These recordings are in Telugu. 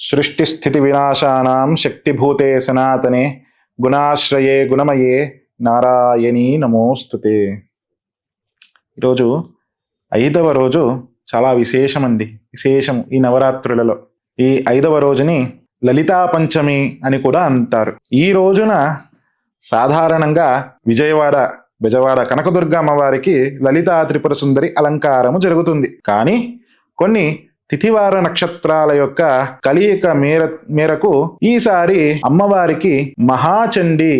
సృష్టిస్థితి వినాశానాం శక్తిభూతే సనాతనే గుణాశ్రయే గుణమయే నారాయణీ నమోస్తుతే. ఈరోజు 5వ రోజు చాలా విశేషం ఈ నవరాత్రులలో. ఈ 5వ రోజుని లలితా పంచమి అని కూడా అంటారు. ఈ రోజున సాధారణంగా బెజవాడ కనకదుర్గ అమ్మవారికి లలితా త్రిపుర సుందరి అలంకారము జరుగుతుంది. కానీ కొన్ని తిథివార నక్షత్రాల యొక్క కలియిక మేరకు ఈసారి అమ్మవారికి మహాచండి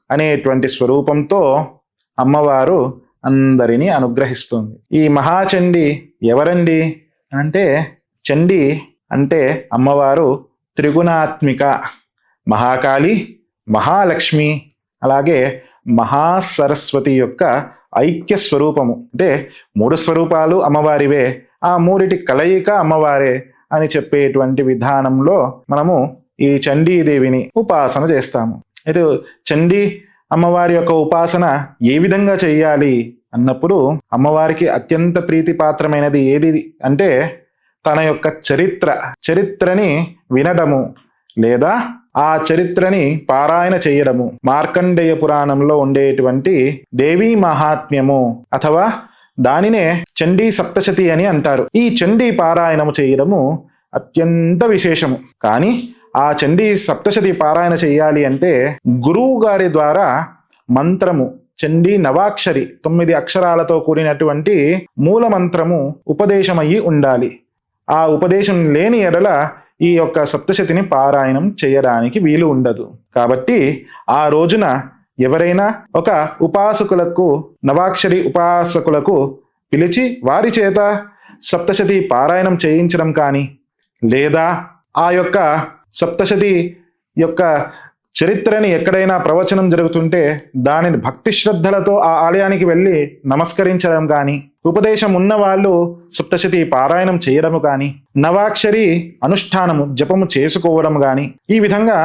అనేటువంటి స్వరూపంతో అమ్మవారు అందరినీ అనుగ్రహిస్తుంది. ఈ మహాచండి ఎవరండి అంటే, చండి అంటే అమ్మవారు త్రిగుణాత్మిక, మహాకాళి, మహాలక్ష్మి, అలాగే మహాసరస్వతి యొక్క ఐక్య స్వరూపము. అంటే 3 స్వరూపాలు అమ్మవారివే, ఆ 3టి కలయిక అమ్మవారే అని చెప్పేటువంటి విధానంలో మనము ఈ చండీదేవిని ఉపాసన చేస్తాము. అయితే చండీ అమ్మవారి యొక్క ఉపాసన ఏ విధంగా చెయ్యాలి అన్నప్పుడు, అమ్మవారికి అత్యంత ప్రీతిపాత్రమైనది ఏది అంటే తన యొక్క చరిత్రని వినడము లేదా ఆ చరిత్రని పారాయణ చేయడము. మార్కండేయ పురాణంలో ఉండేటువంటి దేవీ మహాత్మ్యము అథవా దానినే చండీ సప్తశతి అని అంటారు. ఈ చండీ పారాయణము చేయడము అత్యంత విశేషము. కానీ ఆ చండీ సప్తశతి పారాయణ చేయాలి అంటే గురువు గారి ద్వారా మంత్రము, చండీ నవాక్షరి 9 అక్షరాలతో కూడినటువంటి మూల మంత్రము ఉపదేశమయ్యి ఉండాలి. ఆ ఉపదేశం లేని ఎడల ఈ యొక్క సప్తశతిని పారాయణం చేయడానికి వీలు ఉండదు. కాబట్టి ఆ రోజున ఎవరైనా ఒక ఉపాసకులకు, నవాక్షరి ఉపాసకులకు పిలిచి వారి చేత సప్తశతి పారాయణం చేయించడం కానీ, లేదా ఆ యొక్క సప్తశతి యొక్క చరిత్రని ఎక్కడైనా ప్రవచనం జరుగుతుంటే దానిని భక్తి శ్రద్ధలతో ఆ ఆలయానికి వెళ్ళి నమస్కరించడం కానీ, ఉపదేశం ఉన్న వాళ్ళు సప్తశతి పారాయణం చేయడము కానీ, నవాక్షరి అనుష్ఠానము జపము చేసుకోవడం కానీ, ఈ విధంగా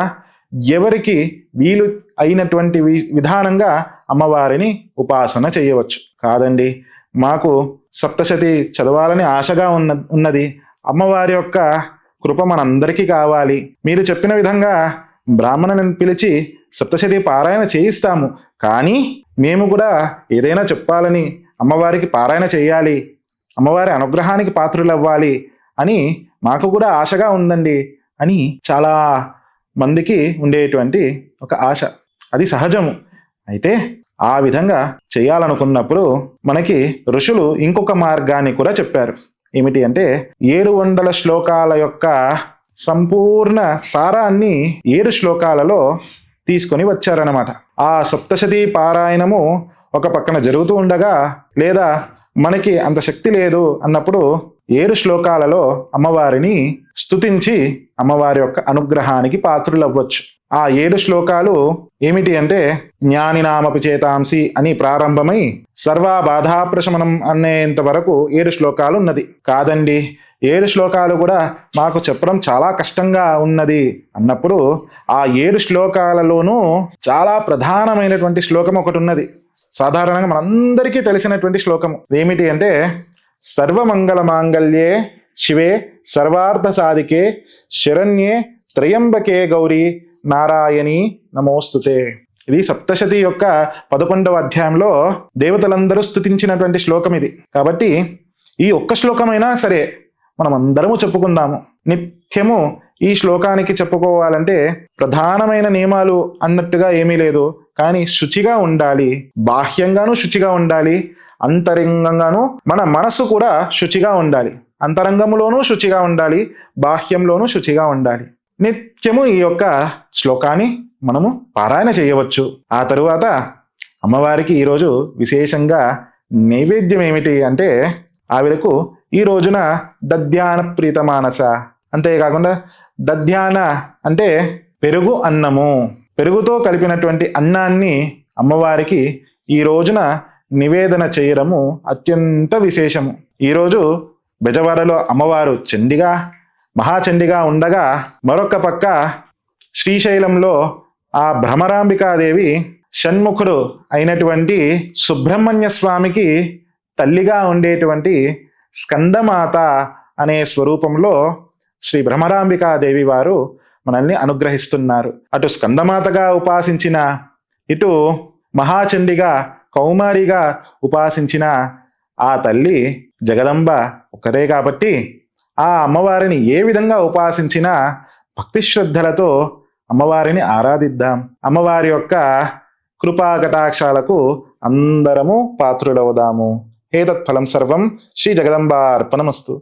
ఎవరికి వీలు అయినటువంటి విధానంగా అమ్మవారిని ఉపాసన చేయవచ్చు. కాదండి, మాకు సప్తశతి చదవాలని ఆశగా ఉన్నది, అమ్మవారి యొక్క కృప మనందరికీ కావాలి, మీరు చెప్పిన విధంగా బ్రాహ్మణుని పిలిచి సప్తశతి పారాయణ చేయిస్తాము, కానీ మేము కూడా ఏదైనా చెప్పాలని, అమ్మవారికి పారాయణ చేయాలి, అమ్మవారి అనుగ్రహానికి పాత్రులవ్వాలి అని మాకు కూడా ఆశగా ఉందండి అని చాలా మందికి ఉండేటువంటి ఒక ఆశ. అది సహజము. అయితే ఆ విధంగా చేయాలనుకున్నప్పుడు మనకి ఋషులు ఇంకొక మార్గాన్ని కూడా చెప్పారు. ఏమిటి అంటే 700 శ్లోకాల యొక్క సంపూర్ణ సారాన్ని 7 శ్లోకాలలో తీసుకొని వచ్చారన్నమాట. ఆ సప్తశతి పారాయణము ఒక పక్కన జరుగుతూ ఉండగా, లేదా మనకి అంత శక్తి లేదు అన్నప్పుడు 7 శ్లోకాలలో అమ్మవారిని స్తుతించి అమ్మవారి యొక్క అనుగ్రహానికి పాత్రులవ్వచ్చు. ఆ 7 శ్లోకాలు ఏమిటి అంటే, జ్ఞానినామపి చేతాంసి అని ప్రారంభమై సర్వా బాధాప్రశమనం అనేంత వరకు 7 శ్లోకాలు ఉన్నది. కాదండి, 7 శ్లోకాలు కూడా మాకు చెప్పడం చాలా కష్టంగా ఉన్నది అన్నప్పుడు ఆ 7 శ్లోకాలలోనూ చాలా ప్రధానమైనటువంటి శ్లోకం ఒకటి ఉన్నది. సాధారణంగా మనందరికీ తెలిసినటువంటి శ్లోకము ఏమిటి అంటే, సర్వమంగళ మాంగళ్యే శివే సర్వార్థ సాధికే శరణ్యే త్రయంబకే గౌరీ నారాయణీ నమోస్తుతే. ఇది సప్తశతి యొక్క 11వ అధ్యాయంలో దేవతలందరూ స్తుతించినటువంటి శ్లోకం ఇది. కాబట్టి ఈ ఒక్క శ్లోకమైనా సరే మనం అందరము చెప్పుకుందాము. నిత్యము ఈ శ్లోకానికి చెప్పుకోవాలంటే ప్రధానమైన నియమాలు అన్నట్టుగా ఏమీ లేదు, కానీ శుచిగా ఉండాలి, బాహ్యంగానూ శుచిగా ఉండాలి, అంతరంగంగానూ మన మనసు కూడా శుచిగా ఉండాలి. అంతరంగంలోనూ శుచిగా ఉండాలి, బాహ్యంలోనూ శుచిగా ఉండాలి. నిత్యము ఈ యొక్క శ్లోకాన్ని మనము పారాయణ చేయవచ్చు. ఆ తరువాత అమ్మవారికి ఈరోజు విశేషంగా నైవేద్యం ఏమిటి అంటే, ఆవిడకు ఈ రోజున దధ్యాన ప్రీతమానస, అంతేకాకుండా దధ్యాన అంటే పెరుగు అన్నము, పెరుగుతో కలిపినటువంటి అన్నాన్ని అమ్మవారికి ఈ రోజున నివేదన చేయడము అత్యంత విశేషము. ఈరోజు బెజవాడలో అమ్మవారు చండిగా, మహాచండిగా ఉండగా, మరొక పక్క శ్రీశైలంలో ఆ భ్రమరాంబికాదేవి షణ్ముఖుడు అయినటువంటి సుబ్రహ్మణ్య స్వామికి తల్లిగా ఉండేటువంటి స్కందమాత అనే స్వరూపంలో శ్రీ భ్రమరాంబికాదేవి వారు మనల్ని అనుగ్రహిస్తున్నారు. అటు స్కందమాతగా ఉపాసించిన, ఇటు మహాచండిగా కౌమారిగా ఉపాసించిన ఆ తల్లి జగదంబ ఒకరే కాబట్టి ఆ అమ్మవారిని ఏ విధంగా ఉపాసించినా భక్తి శ్రద్ధలతో అమ్మవారిని ఆరాధిద్దాం. అమ్మవారి యొక్క కృపా కటాక్షాలకు అందరము పాత్రులవుదాము. ఏతత్ ఫలం సర్వం శ్రీ జగదంబార్పణమస్తు.